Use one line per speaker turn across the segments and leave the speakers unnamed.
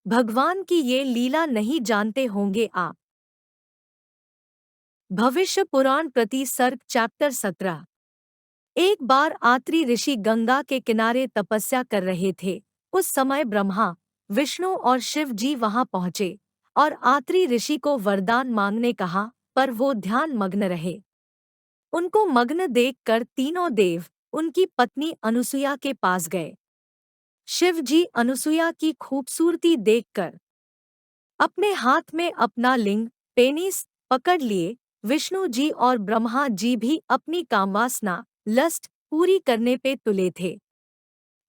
भगवान की ये लीला नहीं जानते होंगे आप। भविष्य पुराण प्रति सर्ग चैप्टर 17। एक बार आत्रि ऋषि गंगा के किनारे तपस्या कर रहे थे। उस समय ब्रह्मा, विष्णु और शिव जी वहां पहुंचे और आत्रि ऋषि को वरदान मांगने कहा, पर वो ध्यान मग्न रहे। उनको मग्न देखकर तीनों देव उनकी पत्नी अनुसुया के पास गए। शिव जी अनुसुया की खूबसूरती देखकर अपने हाथ में अपना लिंग पेनिस पकड़ लिए। विष्णु जी और ब्रह्मा जी भी अपनी कामवासना लस्ट पूरी करने पे तुले थे।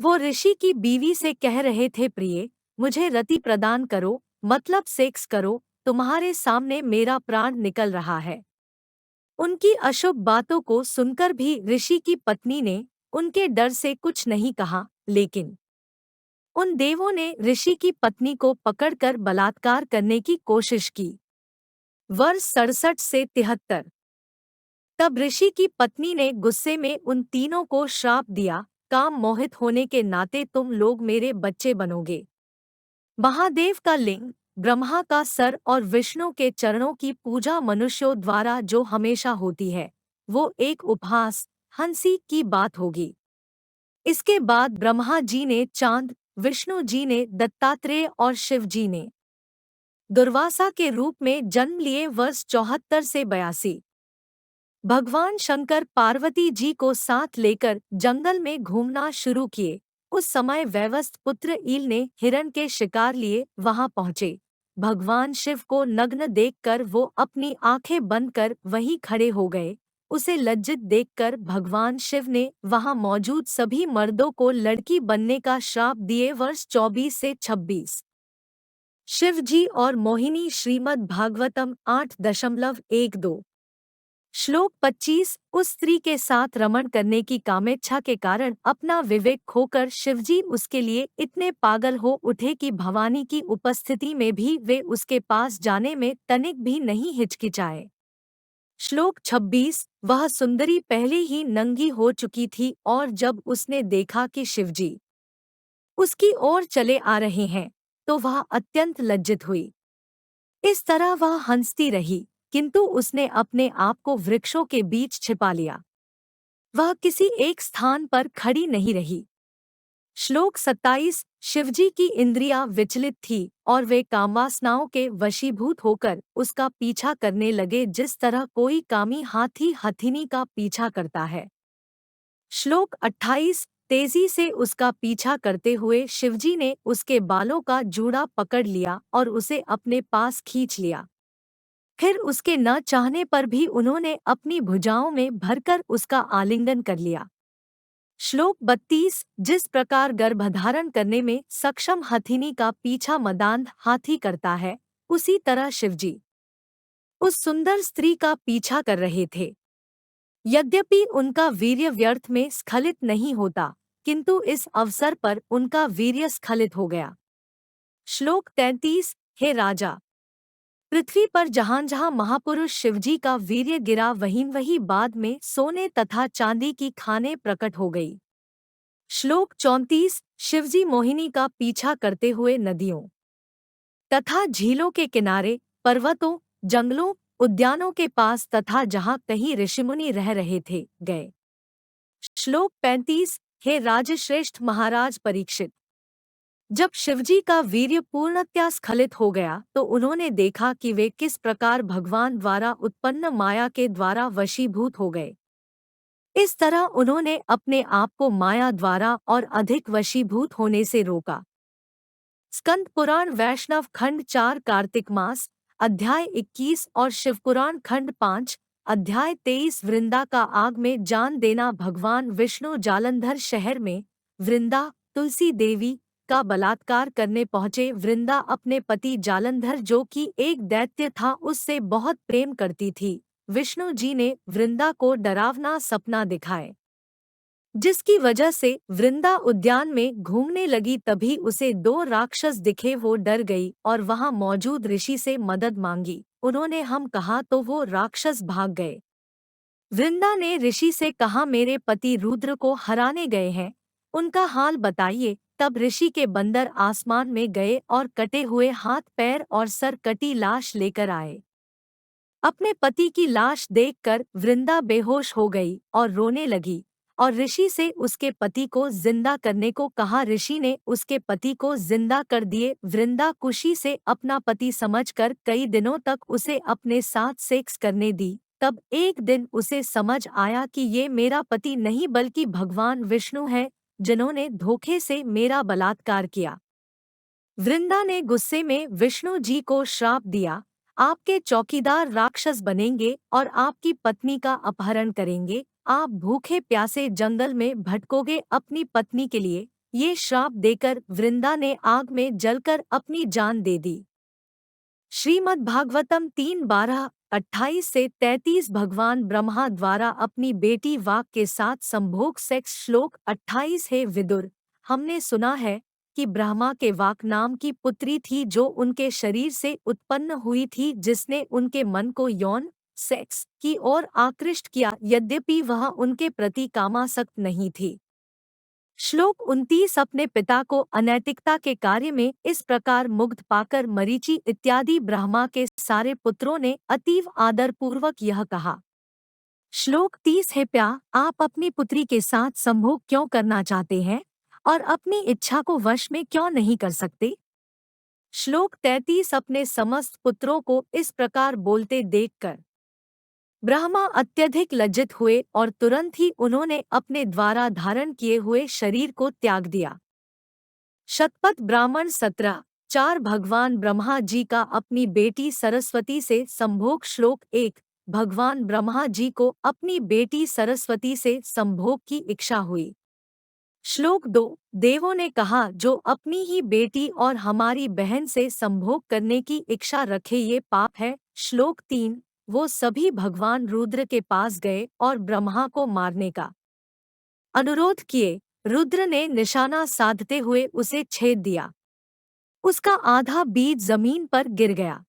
वो ऋषि की बीवी से कह रहे थे, प्रिय, मुझे रति प्रदान करो, मतलब सेक्स करो, तुम्हारे सामने मेरा प्राण निकल रहा है। उनकी अशुभ बातों को सुनकर भी ऋषि की पत्नी ने उनके डर से कुछ नहीं कहा, लेकिन उन देवों ने ऋषि की पत्नी को पकड़कर बलात्कार करने की कोशिश की। वर्ष 67 से 73। तब ऋषि की पत्नी ने गुस्से में उन तीनों को श्राप दिया, काम मोहित होने के नाते तुम लोग मेरे बच्चे बनोगे। महादेव का लिंग, ब्रह्मा का सर और विष्णु के चरणों की पूजा मनुष्यों द्वारा जो हमेशा होती है, वो एक उपहास हंसी की बात होगी। इसके बाद ब्रह्मा जी ने चांद, विष्णु जी ने दत्तात्रेय और शिव जी ने दुर्वासा के रूप में जन्म लिए। वर्ष 74 से 82। भगवान शंकर पार्वती जी को साथ लेकर जंगल में घूमना शुरू किए। उस समय वैवस्वत पुत्र ईल ने हिरण के शिकार लिए वहां पहुंचे। भगवान शिव को नग्न देखकर वो अपनी आंखें बंद कर वहीं खड़े हो गए। उसे लज्जित देखकर भगवान शिव ने वहां मौजूद सभी मर्दों को लड़की बनने का श्राप दिए। वर्ष 24 से 26। शिव जी और मोहिनी, श्रीमद् भागवतम 8.12। श्लोक 25। उस स्त्री के साथ रमण करने की कामेच्छा के कारण अपना विवेक खोकर शिवजी उसके लिए इतने पागल हो उठे कि भवानी की उपस्थिति में भी वे उसके पास जाने में तनिक भी नहीं हिचकिचाए। श्लोक 26। वह सुंदरी पहले ही नंगी हो चुकी थी और जब उसने देखा कि शिवजी उसकी ओर चले आ रहे हैं, तो वह अत्यंत लज्जित हुई। इस तरह वह हंसती रही, किंतु उसने अपने आप को वृक्षों के बीच छिपा लिया। वह किसी एक स्थान पर खड़ी नहीं रही। श्लोक 27। शिवजी की इंद्रियां विचलित थी और वे कामवासनाओं के वशीभूत होकर उसका पीछा करने लगे, जिस तरह कोई कामी हाथी हथिनी का पीछा करता है। श्लोक 28। तेजी से उसका पीछा करते हुए शिवजी ने उसके बालों का जूड़ा पकड़ लिया और उसे अपने पास खींच लिया। फिर उसके न चाहने पर भी उन्होंने अपनी भुजाओं में भरकर उसका आलिंगन कर लिया। श्लोक 32। जिस प्रकार गर्भधारण करने में सक्षम हथिनी का पीछा मदांध हाथी करता है, उसी तरह शिवजी उस सुंदर स्त्री का पीछा कर रहे थे। यद्यपि उनका वीर्य व्यर्थ में स्खलित नहीं होता, किंतु इस अवसर पर उनका वीर्य स्खलित हो गया। श्लोक 33। हे राजा, पृथ्वी पर जहां जहां महापुरुष शिवजी का वीर्य गिरा, वहीं वहीं बाद में सोने तथा चांदी की खानें प्रकट हो गई। श्लोक 34। शिवजी मोहिनी का पीछा करते हुए नदियों तथा झीलों के किनारे, पर्वतों, जंगलों, उद्यानों के पास तथा जहां कहीं ऋषिमुनि रह रहे थे गए। श्लोक 35। हे राजश्रेष्ठ महाराज परीक्षित, जब शिवजी का वीर्य पूर्णतया स्खलित हो गया तो उन्होंने देखा कि वे किस प्रकार भगवान द्वारा उत्पन्न माया के द्वारा वशीभूत हो गए। इस तरह उन्होंने अपने आप को माया द्वारा और अधिक वशीभूत होने से रोका। स्कंद पुराण वैष्णव खंड 4 कार्तिक मास अध्याय 21 और शिवपुराण खंड 5 अध्याय 23। वृंदा का आग में जान देना। भगवान विष्णु जालंधर शहर में वृंदा, तुलसी देवी का बलात्कार करने पहुंचे। वृंदा अपने पति जालंधर, जो कि एक दैत्य था, उससे बहुत प्रेम करती थी। विष्णु जी ने वृंदा को डरावना सपना दिखाए, जिसकी वजह से वृंदा उद्यान में घूमने लगी। तभी उसे 2 राक्षस दिखे। वो डर गई और वहां मौजूद ऋषि से मदद मांगी। उन्होंने हम कहा तो वो राक्षस भाग गए। वृंदा ने ऋषि से कहा, मेरे पति रुद्र को हराने गए हैं, उनका हाल बताइए। तब ऋषि के बंदर आसमान में गए और कटे हुए हाथ पैर और सर कटी लाश लेकर आए। अपने पति की लाश देखकर वृंदा बेहोश हो गई और रोने लगी और ऋषि से उसके पति को जिंदा करने को कहा। ऋषि ने उसके पति को जिंदा कर दिए। वृंदा खुशी से अपना पति समझकर कई दिनों तक उसे अपने साथ सेक्स करने दी। तब एक दिन उसे समझ आया कि ये मेरा पति नहीं बल्कि भगवान विष्णु है, जिन्होंने धोखे से मेरा बलात्कार किया। वृंदा ने गुस्से में विष्णु जी को श्राप दिया, आपके चौकीदार राक्षस बनेंगे और आपकी पत्नी का अपहरण करेंगे। आप भूखे प्यासे जंगल में भटकोगे अपनी पत्नी के लिए। ये श्राप देकर वृंदा ने आग में जलकर अपनी जान दे दी। श्रीमद् भागवतम 3:12-28 भगवान ब्रह्मा द्वारा अपनी बेटी वाक के साथ संभोग सेक्स। श्लोक 28। हे विदुर, हमने सुना है कि ब्रह्मा के वाक नाम की पुत्री थी जो उनके शरीर से उत्पन्न हुई थी, जिसने उनके मन को यौन सेक्स की ओर आकृष्ट किया, यद्यपि वह उनके प्रति कामासक्त नहीं थी। श्लोक 29। अपने पिता को अनैतिकता के कार्य में इस प्रकार मुग्ध पाकर मरीचि इत्यादि ब्रह्मा के सारे पुत्रों ने अतीव आदरपूर्वक यह कहा। श्लोक 30। हे प्या, आप अपनी पुत्री के साथ संभोग क्यों करना चाहते हैं और अपनी इच्छा को वश में क्यों नहीं कर सकते? श्लोक 33। अपने समस्त पुत्रों को इस प्रकार बोलते देखकर ब्रह्मा अत्यधिक लज्जित हुए और तुरंत ही उन्होंने अपने द्वारा धारण किए हुए शरीर को त्याग दिया। शतपथ ब्राह्मण 17:4 भगवान ब्रह्मा जी का अपनी बेटी सरस्वती से संभोग। श्लोक 1। भगवान ब्रह्मा जी को अपनी बेटी सरस्वती से संभोग की इच्छा हुई। श्लोक 2। देवों ने कहा, जो अपनी ही बेटी और हमारी बहन से संभोग करने की इच्छा रखे ये पाप है। श्लोक 3। वो सभी भगवान रुद्र के पास गए और ब्रह्मा को मारने का अनुरोध किए। रुद्र ने निशाना साधते हुए उसे छेद दिया। उसका आधा बीज जमीन पर गिर गया।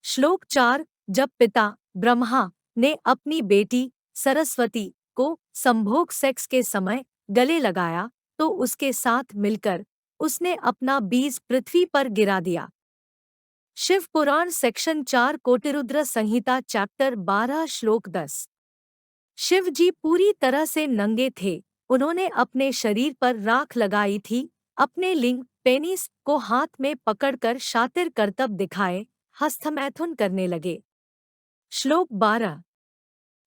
श्लोक 4। जब पिता ब्रह्मा ने अपनी बेटी सरस्वती को संभोग सेक्स के समय गले लगाया तो उसके साथ मिलकर उसने अपना बीज पृथ्वी पर गिरा दिया। शिव पुराण सेक्शन 4 कोटिरुद्र संहिता चैप्टर 12 श्लोक 10। शिव जी पूरी तरह से नंगे थे। उन्होंने अपने शरीर पर राख लगाई थी। अपने लिंग पेनिस को हाथ में पकड़कर शातिर करतब दिखाए हस्तमैथुन करने लगे। श्लोक 12।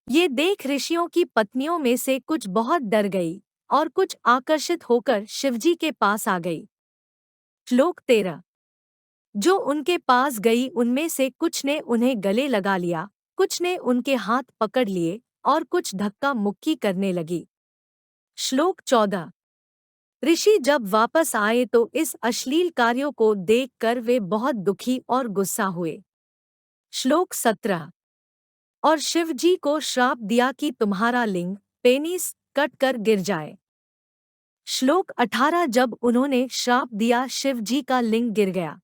ये देख ऋषियों की पत्नियों में से कुछ बहुत डर गई और कुछ आकर्षित होकर शिवजी के पास आ गई। श्लोक 13। जो उनके पास गई उनमें से कुछ ने उन्हें गले लगा लिया, कुछ ने उनके हाथ पकड़ लिए और कुछ धक्का मुक्की करने लगी। श्लोक 14। ऋषि जब वापस आए तो इस अश्लील कार्यों को देखकर वे बहुत दुखी और गुस्सा हुए। श्लोक 17। और शिव जी को श्राप दिया कि तुम्हारा लिंग पेनिस कट कर गिर जाए। श्लोक 18। जब उन्होंने श्राप दिया शिव जी का लिंग गिर गया।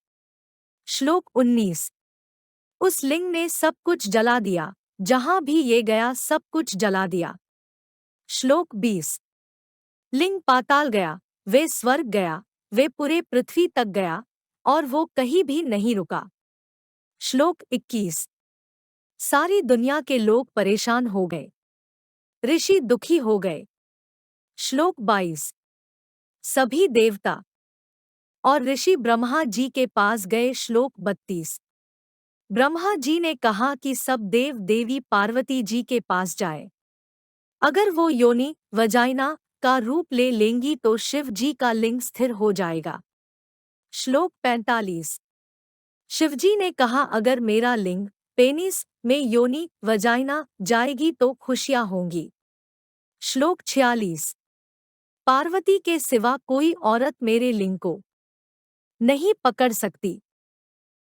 श्लोक 19। उस लिंग ने सब कुछ जला दिया, जहां भी ये गया सब कुछ जला दिया। श्लोक 20। लिंग पाताल गया, वे स्वर्ग गया, वे पूरे पृथ्वी तक गया और वो कहीं भी नहीं रुका। श्लोक 21। सारी दुनिया के लोग परेशान हो गए, ऋषि दुखी हो गए। श्लोक 22। सभी देवता और ऋषि ब्रह्मा जी के पास गए। श्लोक 32। ब्रह्मा जी ने कहा कि सब देव देवी पार्वती जी के पास जाए। अगर वो योनि वजाइना का रूप ले लेंगी तो शिव जी का लिंग स्थिर हो जाएगा। श्लोक 45। शिवजी ने कहा, अगर मेरा लिंग पेनिस में योनि वजाइना जाएगी तो खुशियां होंगी। श्लोक 46। पार्वती के सिवा कोई औरत मेरे लिंग को नहीं पकड़ सकती।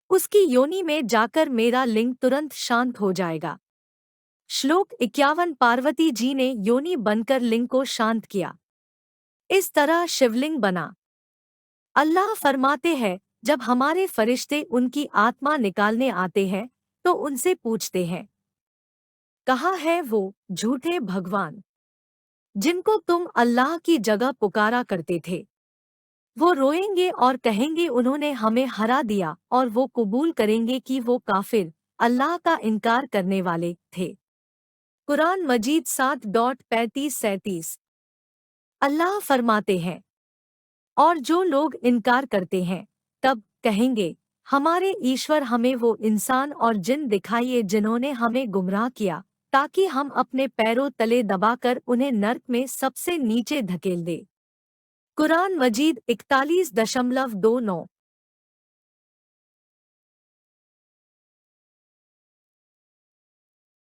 उसकी योनि में जाकर मेरा लिंग तुरंत शांत हो जाएगा। श्लोक 51। पार्वती जी ने योनि बनकर लिंग को शांत किया। इस तरह शिवलिंग बना। अल्लाह फरमाते हैं, जब हमारे फरिश्ते उनकी आत्मा निकालने आते हैं तो उनसे पूछते हैं, कहाँ है वो झूठे भगवान जिनको तुम अल्लाह की जगह पुकारा करते थे? वो रोएंगे और कहेंगे उन्होंने हमें हरा दिया, और वो कबूल करेंगे कि वो काफिर, अल्लाह का इनकार करने वाले थे। कुरान मजीद 7:35-37। अल्लाह फरमाते हैं, और जो लोग इनकार करते हैं, तब कहेंगे, हमारे ईश्वर हमें वो इंसान और जिन दिखाइए जिन्होंने हमें गुमराह किया, ताकि हम अपने पैरों तले दबाकर उन्हें नर्क में सबसे नीचे धकेल दे। कुरान मजीद 41.29।